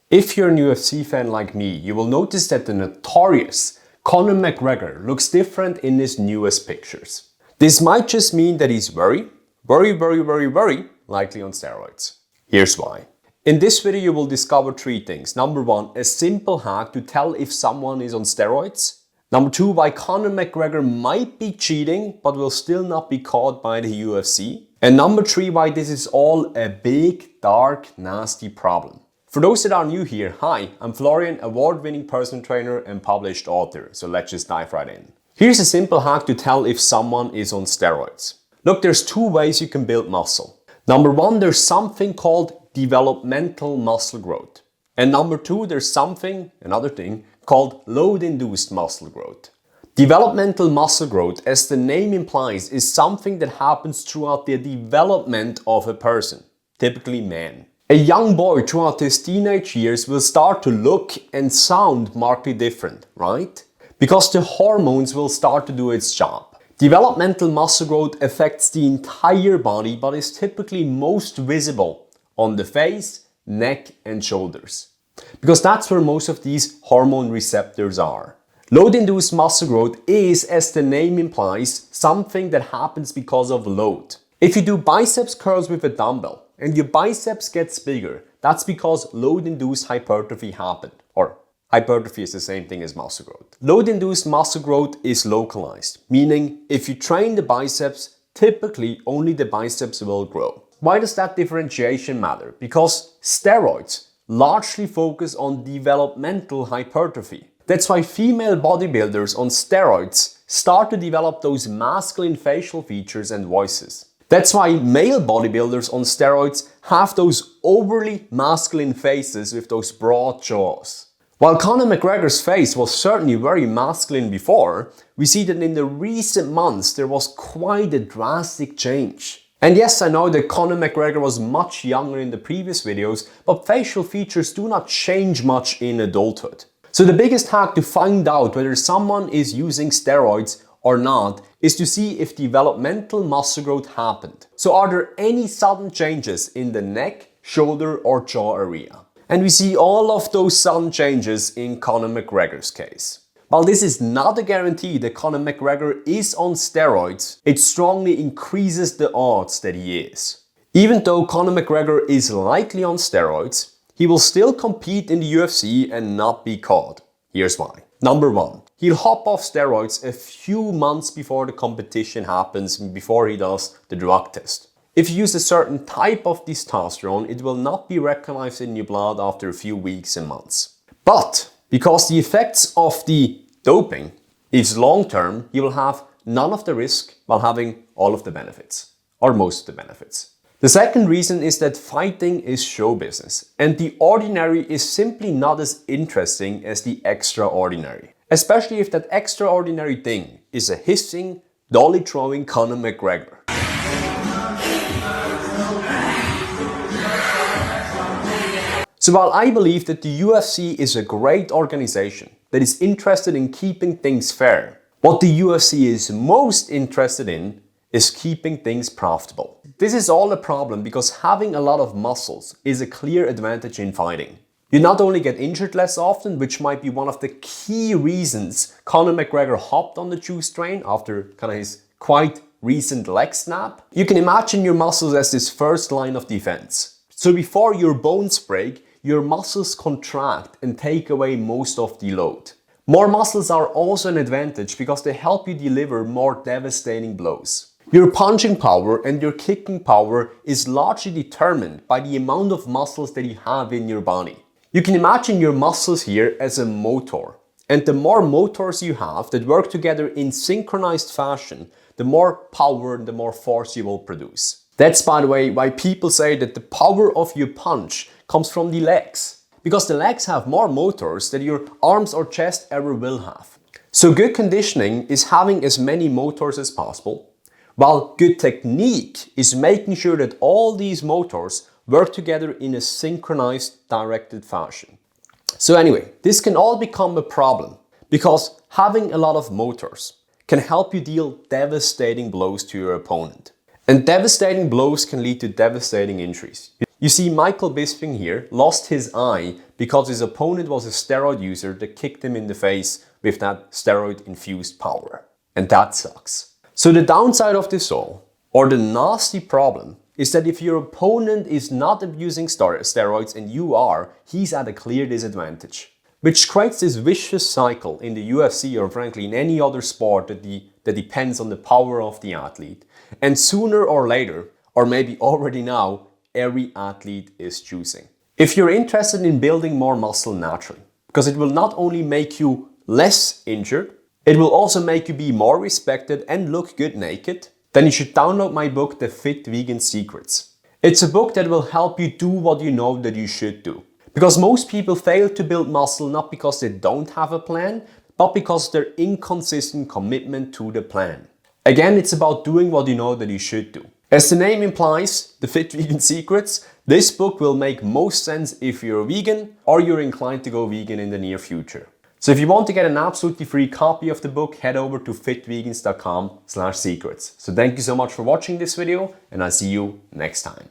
If you're an UFC fan like me, you will notice that the notorious Conor McGregor looks different in his newest pictures. This might just mean that he's very likely on steroids. Here's why. In this video you will discover three things. Number one, a simple hack to tell if someone is on steroids. Number two, why Conor McGregor might be cheating but will still not be caught by the UFC. And number three, why this is all a big, dark, nasty problem. For those that are new here, hi, I'm Florian, award-winning personal trainer and published author. So let's just dive right in. Here's a simple hack to tell if someone is on steroids. Look, there's two ways you can build muscle. Number one, there's something called developmental muscle growth. And number two, there's another thing, called load-induced muscle growth. Developmental muscle growth, as the name implies, is something that happens throughout the development of a person, typically man. A young boy throughout his teenage years will start to look and sound markedly different, right? Because the hormones will start to do its job. Developmental muscle growth affects the entire body but is typically most visible on the face, neck and shoulders. Because that's where most of these hormone receptors are. Load-induced muscle growth is, as the name implies, something that happens because of load. If you do biceps curls with a dumbbell and your biceps gets bigger, that's because load-induced hypertrophy happened. Or hypertrophy is the same thing as muscle growth. Load-induced muscle growth is localized, meaning if you train the biceps, typically only the biceps will grow. Why does that differentiation matter? Because steroids largely focus on developmental hypertrophy. That's why female bodybuilders on steroids start to develop those masculine facial features and voices. That's why male bodybuilders on steroids have those overly masculine faces with those broad jaws. While Conor McGregor's face was certainly very masculine before, we see that in the recent months there was quite a drastic change. And yes, I know that Conor McGregor was much younger in the previous videos, but facial features do not change much in adulthood. So the biggest hack to find out whether someone is using steroids or not is to see if developmental muscle growth happened. So are there any sudden changes in the neck, shoulder or jaw area? And we see all of those sudden changes in Conor McGregor's case. While this is not a guarantee that Conor McGregor is on steroids, it strongly increases the odds that he is. Even though Conor McGregor is likely on steroids, he will still compete in the UFC and not be caught. Here's why. Number one, he'll hop off steroids a few months before the competition happens, before he does the drug test. If you use a certain type of testosterone, it will not be recognized in your blood after a few weeks and months. But because the effects of the doping is long-term, you will have none of the risk while having all of the benefits, or most of the benefits. The second reason is that fighting is show business, and the ordinary is simply not as interesting as the extraordinary. Especially if that extraordinary thing is a hissing, dolly-throwing Conor McGregor. So while I believe that the UFC is a great organization that is interested in keeping things fair, what the UFC is most interested in is keeping things profitable. This is all a problem because having a lot of muscles is a clear advantage in fighting. You not only get injured less often, which might be one of the key reasons Conor McGregor hopped on the juice train after his quite recent leg snap. You can imagine your muscles as this first line of defense. So before your bones break, your muscles contract and take away most of the load. More muscles are also an advantage because they help you deliver more devastating blows. Your punching power and your kicking power is largely determined by the amount of muscles that you have in your body. You can imagine your muscles here as a motor. And the more motors you have that work together in synchronized fashion, the more power and the more force you will produce. That's, by the way, why people say that the power of your punch comes from the legs. Because the legs have more motors than your arms or chest ever will have. So good conditioning is having as many motors as possible, while good technique is making sure that all these motors work together in a synchronized, directed fashion. So anyway, this can all become a problem because having a lot of motors can help you deal devastating blows to your opponent. And devastating blows can lead to devastating injuries. You see, Michael Bisping here lost his eye because his opponent was a steroid user that kicked him in the face with that steroid-infused power. And that sucks. So the downside of this all, or the nasty problem, is that if your opponent is not abusing steroids and you are, he's at a clear disadvantage. Which creates this vicious cycle in the UFC or frankly in any other sport that depends on the power of the athlete. And sooner or later, or maybe already now, every athlete is choosing. If you're interested in building more muscle naturally, because it will not only make you less injured, it will also make you be more respected and look good naked, then you should download my book, The Fit Vegan Secrets. It's a book that will help you do what you know that you should do. Because most people fail to build muscle not because they don't have a plan, but because their inconsistent commitment to the plan. Again, it's about doing what you know that you should do. As the name implies, The Fit Vegan Secrets, this book will make most sense if you're a vegan or you're inclined to go vegan in the near future. So if you want to get an absolutely free copy of the book, head over to fitvegans.com/secrets. So thank you so much for watching this video and I'll see you next time.